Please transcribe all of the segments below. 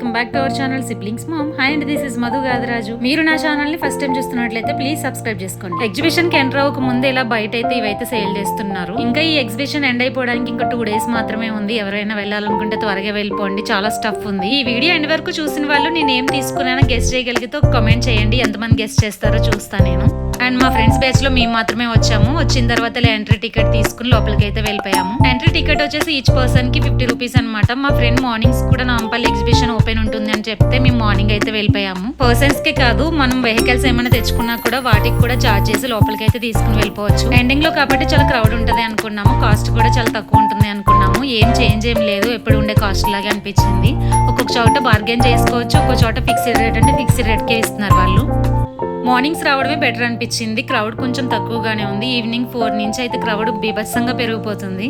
Welcome back to our channel siblings mom. Hi and this is Madhu Gadaraju. మీరు నా channel ని first time చూస్తున్నట్లయితే please subscribe చేసుకోండి. Exhibition కి ఎంటర్ అవ్వక ముందు ఇలా బయట అయితే ఇవైతే సేల్ చేస్తున్నారు. ఇంకా ఈ ఎగ్జిబిషన్ ఎండ్ అయిపోవడానికి ఇంకా 2 days మాత్రమే ఉంది. ఎవరైనా వెళ్ళాలనుకుంటే త్వరగా వెళ్ళిపోండి, చాలా స్టఫ్ ఉంది. ఈ వీడియో ఎండ్ వరకు చూసిన వాళ్ళు నేను ఏం తీసుకున్నానో గెస్ట్ చేయగలిగితే ఒక కామెంట్ చేయండి. ఎంతమంది గెస్ట్ చేస్తారో చూస్తా నేను. అండ్ మా ఫ్రెండ్స్ బ్యాచ్ లో మేము మాత్రమే వచ్చాము. వచ్చిన తర్వాత ఎంట్రీ టికెట్ తీసుకుని లోపలికి అయితే వెళ్ళిపోయాము. ఎంట్రీ టికెట్ వచ్చేసి ఈచ్ పర్సన్ కి 50 రూపీస్ అనమాట. మా ఫ్రెండ్ మార్నింగ్స్ కూడా నాంపల్లి ఎగ్జిబిషన్ ఓపెన్ ఉంటుంది అని చెప్తే మేము మార్నింగ్ అయితే వెళ్ళిపోయాము. పర్సన్స్ కి కాదు, మనం వెహికల్స్ ఏమైనా తెచ్చుకున్నా కూడా వాటికి కూడా చార్జ్ చేసి లోపలికి అయితే తీసుకుని వెళ్ళిపోవచ్చు. ఎండింగ్ లో కాబట్టి చాలా క్రౌడ్ ఉంటది అనుకున్నాము. కాస్ట్ కూడా చాలా తక్కువ ఉంటుంది అనుకున్నాము. ఏం చేంజ్ ఏం లేదు, ఎప్పుడు ఉండే కాస్ట్ లాగా అనిపించింది. ఒక్కొక్క చోట బార్గెన్ చేసుకోవచ్చు, ఒక్కొక్క చోట ఫిక్స్డ్ రేట్ అంటే ఫిక్స్డ్ రేట్ కే ఇస్తున్నారు వాళ్ళు. మార్నింగ్స్ రావడమే బెటర్ అనిపించింది. క్రౌడ్ కొంచెం తక్కువగానే ఉంది. ఈవినింగ్ 4 నుంచి అయితే క్రౌడ్ బీభత్సంగా పెరిగిపోతుంది.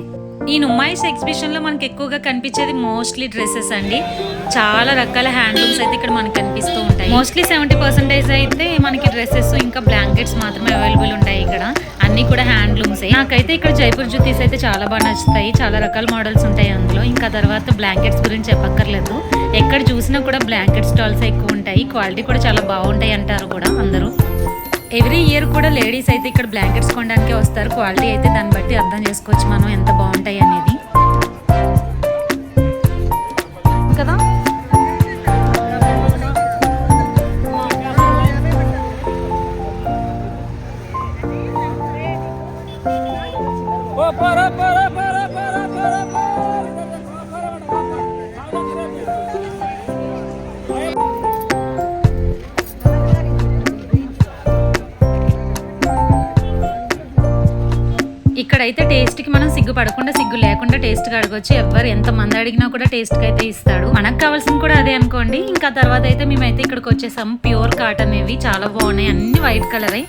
ఈ నుమాయిస్ ఎగ్జిబిషన్ లో మనకి ఎక్కువగా కనిపించేది మోస్ట్లీ డ్రెస్సెస్ అండి. చాలా రకాల హ్యాండ్లూమ్స్ అయితే ఇక్కడ మనకి కనిపిస్తూ ఉంటాయి. మోస్ట్లీ 70% అయితే మనకి డ్రెస్సెస్ ఇంకా బ్లాంకెట్స్ మాత్రమే అవైలబుల్ ఉంటాయి. ఇక్కడ అన్ని కూడా హ్యాండ్లూమ్స్. నాకైతే ఇక్కడ జైపూర్ జుతీస్ అయితే చాలా బాగా నచ్చుతాయి. చాలా రకాల మోడల్స్ ఉంటాయి అందులో. ఇంకా తర్వాత బ్లాంకెట్స్ గురించి చెప్పక్కర్లేదు. ఎక్కడ చూసినా కూడా బ్లాంకెట్ స్టాల్స్ ఎక్కువ ఉంటాయి. క్వాలిటీ కూడా చాలా బాగుంటాయి అంటారు కూడా అందరూ. ఎవ్రీ ఇయర్ కూడా లేడీస్ అయితే ఇక్కడ బ్లాంకెట్స్ కొనడానికి వస్తారు. క్వాలిటీ అయితే దాన్ని బట్టి అర్థం చేసుకోవచ్చు మనం ఎంత బాగుంటాయి అనేది కదా. ఇక్కడైతే టేస్ట్ కి మనం సిగ్గు పడకుండా, సిగ్గు లేకుండా టేస్ట్ గా అడగొచ్చు. ఎవరు ఎంత మంది అడిగినా కూడా టేస్ట్ కి అయితే ఇస్తాడు. మనకు కావాల్సింది కూడా అదే అనుకోండి. ఇంకా తర్వాత అయితే మేమైతే ఇక్కడికి వచ్చేసాము. ప్యూర్ కాటన్ ఇవి చాలా బాగున్నాయి, అన్ని వైట్ కలర్.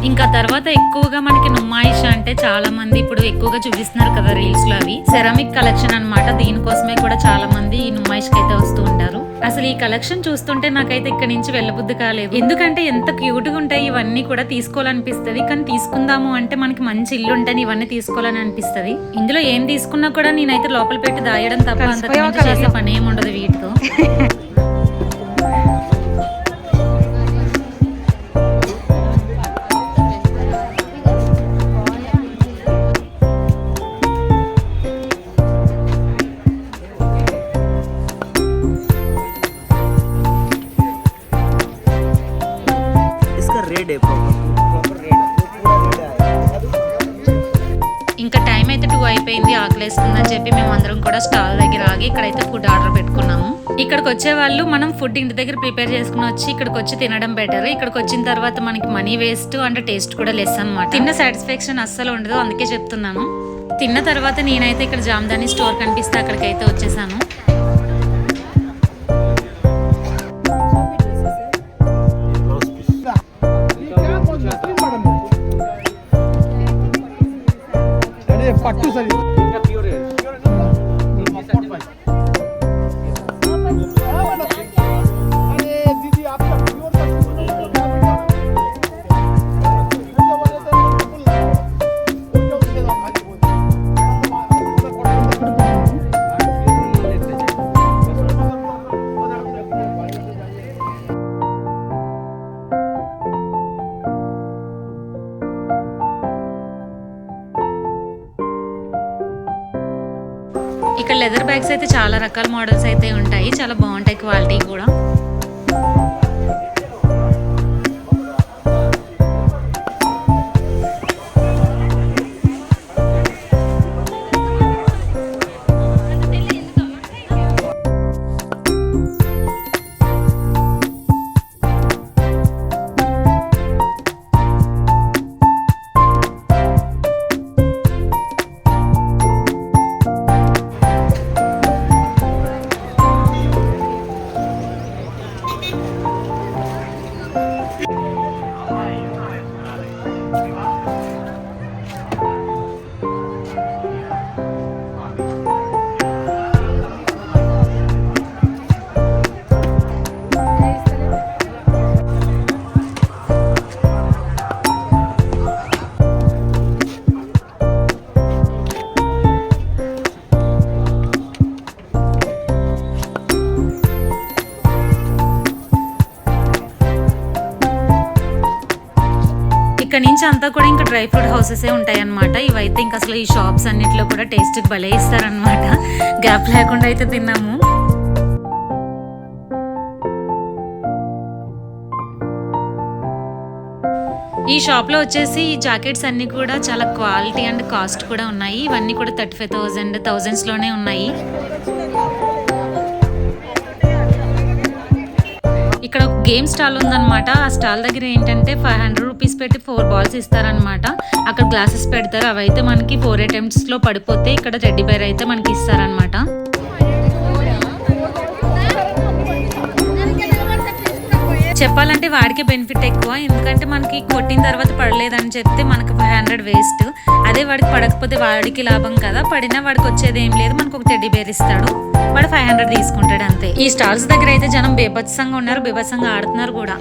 ఇంకా తర్వాత ఎక్కువగా మనకి నుమాయిష్ అంటే చాలా మంది ఇప్పుడు ఎక్కువగా చూపిస్తున్నారు కదా రీల్స్ లో, అవి సెరామిక్ కలెక్షన్ అన్నమాట. దీనికోసమే కూడా చాలా మంది ఈ నుమాయిష్ కి అయితే వస్తూ ఉంటారు. అసలు ఈ కలెక్షన్ చూస్తుంటే నాకైతే ఇక్కడ నుంచి వెళ్ళబుద్ధి కాలేదు. ఎందుకంటే ఎంత క్యూట్ గా ఉంటాయి ఇవన్నీ కూడా, తీసుకోవాలనిపిస్తుంది. కానీ తీసుకుందాము అంటే మనకి మంచి ఇల్లు ఉంటేనే ఇవన్నీ తీసుకోవాలని అనిపిస్తుంది. ఇందులో ఏం తీసుకున్నా కూడా నేనైతే లోపల పెట్టి దాయడం తప్ప అంత చేసే పని ఏముండదు వీటితో. ఇంకా టైం అయితే 2 అయిపోయింది. ఆకలేస్తుందని చెప్పి మేము అందరం కూడా స్టాల్ దగ్గర ఆగి ఇక్కడైతే ఫుడ్ ఆర్డర్ పెట్టుకున్నాము. ఇక్కడికి వచ్చే వాళ్ళు మనం ఫుడ్ ఇంటి దగ్గర ప్రిపేర్ చేసుకుని వచ్చి ఇక్కడికి వచ్చి తినడం బెటర్. ఇక్కడికి వచ్చిన తర్వాత మనకి మనీ వేస్ట్ అంటే టేస్ట్ కూడా లెస్ అనమాట. తిన్న సాటిస్ఫాక్షన్ అస్సలు ఉండదు, అందుకే చెప్తున్నాను. తిన్న తర్వాత నేనైతే ఇక్కడ జామ్దాని స్టోర్ కనిపిస్తే అక్కడికైతే వచ్చేసాను. पट्टू सर प्योर है अरे दीदी आपका प्योर ఇక్కడ లెదర్ బ్యాగ్స్ అయితే చాలా రకాల మోడల్స్ అయితే ఉంటాయి. చాలా బాగుంటాయి క్వాలిటీ కూడా. నుంచి అంతా కూడా ఇంకా డ్రై ఫ్రూట్ హౌసెస్ ఉంటాయి అన్నమాట. ఇవైతే ఇంకా అసలు ఈ షాప్స్ అన్నిట్లో కూడా టేస్ట్ భలే ఇస్తారనమాట. గ్యాప్ లేకుండా అయితే తిన్నాము. ఈ షాప్లో వచ్చేసి ఈ జాకెట్స్ అన్నీ కూడా చాలా క్వాలిటీ అండ్ కాస్ట్ కూడా ఉన్నాయి. ఇవన్నీ కూడా 35,000 థౌజండ్స్లోనే ఉన్నాయి. ఇక్కడ ఒక గేమ్ స్టాల్ ఉందన్నమాట. ఆ స్టాల్ దగ్గర ఏంటంటే 500 రూపీస్ పెట్టి 4 బాల్స్ ఇస్తారనమాట. అక్కడ గ్లాసెస్ పెడతారు. అవైతే మనకి 4 అటెంప్ట్స్లో పడిపోతే ఇక్కడ టెడ్డీ బేర్ అయితే మనకి ఇస్తారనమాట. చెప్పాలంటే వాడికి బెనిఫిట్ ఎక్కువ, ఎందుకంటే మనకి కొట్టిన తర్వాత పడలేదని చెప్తే మనకు 500 వేస్ట్. అదే వాడికి పడకపోతే వాడికి లాభం కదా. పడినా వాడికి వచ్చేది ఏం లేదు, మనకు ఒక టెడ్డీ బేర్ ఇస్తాడు, వాడు 500 తీసుకుంటాడు అంతే. ఈ స్టాల్స్ దగ్గర అయితే జనం బీభత్సంగా ఉన్నారు, బీభత్సంగా ఆడుతున్నారు కూడా.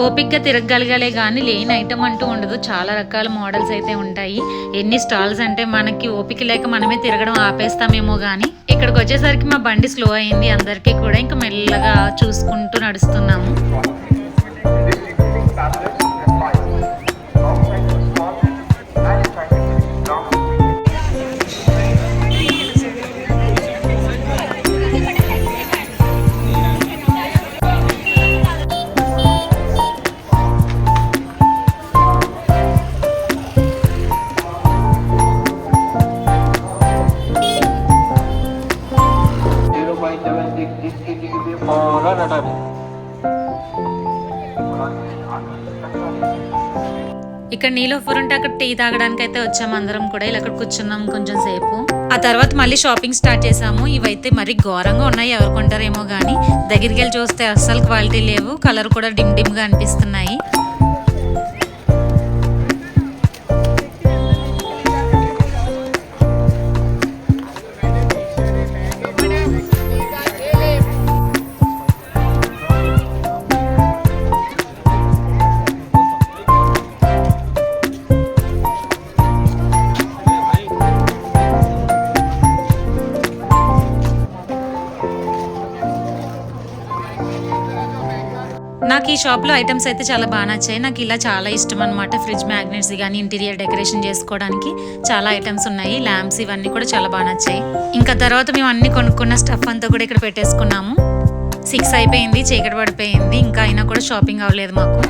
ఓపిక్గా తిరగగలగాలే కానీ లేని ఐటమ్ అంటూ ఉండదు. చాలా రకాల మోడల్స్ అయితే ఉంటాయి. ఎన్ని స్టాల్స్ అంటే మనకి ఓపిక లేక మనమే తిరగడం ఆపేస్తామేమో కానీ ఇక్కడికి వచ్చేసరికి మా బండి స్లో అయింది అందరికీ కూడా. ఇంకా మెల్లగా చూసుకుంటూ నడుస్తున్నాము. ఇక్కడ నీలోఫర్ ఉంటే అక్కడ టీ తాగడానికి అయితే వచ్చాము అందరం కూడా. ఇలా అక్కడ కూర్చున్నాం కొంచెం సేపు. ఆ తర్వాత మళ్ళీ షాపింగ్ స్టార్ట్ చేసాము. ఇవైతే మరీ ఘోరంగా ఉన్నాయి, ఎవరు కొంటారేమో కానీ దగ్గరికి వెళ్ళి చూస్తే అస్సలు క్వాలిటీ లేవు, కలర్ కూడా డిమ్ డిమ్ గా అనిపిస్తున్నాయి. నాకు ఈ షాప్లో ఐటమ్స్ అయితే చాలా బాగా నచ్చాయి. నాకు ఇలా చాలా ఇష్టం అనమాట. ఫ్రిడ్జ్ మ్యాగ్నెట్స్ కానీ ఇంటీరియర్ డెకరేషన్ చేసుకోవడానికి చాలా ఐటమ్స్ ఉన్నాయి. ల్యాంప్స్ ఇవన్నీ కూడా చాలా బాగా నచ్చాయి. ఇంకా తర్వాత మేము అన్ని కొనుక్కున్న స్టఫ్ అంతా కూడా ఇక్కడ పెట్టేసుకున్నాము. 6 అయిపోయింది, చీకటి పడిపోయింది. ఇంకా అయినా కూడా షాపింగ్ అవ్వలేదు మాకు.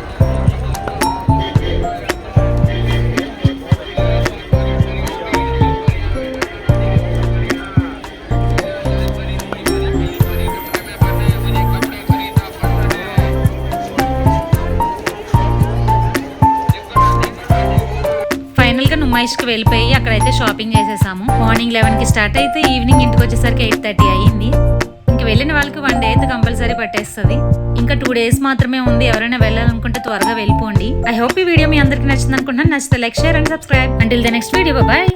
నుమ్మాయిష్కి వెళ్ళిపోయి అక్కడైతే షాపింగ్ చేసేసాము. మార్నింగ్ 11కి స్టార్ట్ అయితే ఈవినింగ్ ఇంటికి వచ్చేసరికి 8:30 అయ్యింది. ఇంక వెళ్ళిన వాళ్ళకి 1 డే అయితే కంపల్సరీ పట్టేస్తుంది. ఇంకా 2 డేస్ మాత్రమే ఉంది. ఎవరైనా వెళ్ళాలనుకుంటే త్వరగా వెళ్ళిపోండి. ఐ హోప్ ఈ వీడియో మీ అందరికి నచ్చింది అనుకుంటున్నాను. నచ్చితే like, share and subscribe. Until the next video, bye.